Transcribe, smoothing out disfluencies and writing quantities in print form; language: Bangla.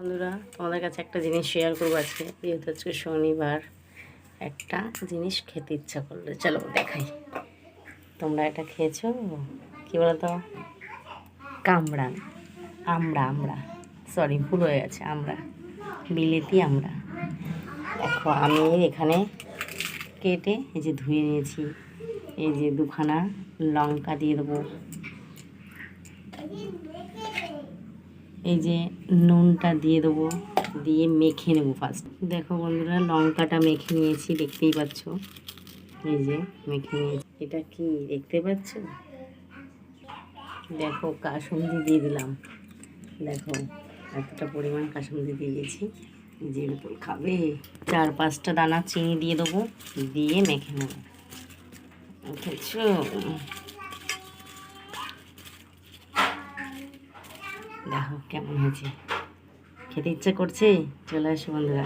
বন্ধুরা, তোমাদের কাছে একটা জিনিস শেয়ার করবো আজকে। যেহেতু আজকে শনিবার, একটা জিনিস খেতে ইচ্ছা করলো, চলো দেখাই। তোমরা এটা খেয়েছো? কী বলতো? কামড়া, আমরা সরি, ভুল হয়ে গেছে, আমরা বিলেতি আমরা। দেখো, আমি এখানে কেটে এই যে ধুয়ে নিয়েছি। এই যে দুখানা লঙ্কা দিয়ে দেবো, এই যে নুনটা দিয়ে দেবো, দিয়ে মেখে নেবো ফার্স্ট। দেখো বন্ধুরা, লঙ্কাটা মেখে নিয়েছি, দেখতেই পাচ্ছ। এই যে মেখে নিয়েছি। এটা কি দেখতে পাচ্ছ? দেখো, কাসুন্দি দিয়ে দিলাম। দেখো, এতটা পরিমাণ কাসুন্দি দিয়ে দিয়েছি। যে উপর খাবে, 4-5টা দানা চিনি দিয়ে দেবো, দিয়ে মেখে নেবো। বুঝেছো? দেখো কেমন হয়েছে, খেতে ইচ্ছা করছে। চলে আসো বন্ধুরা।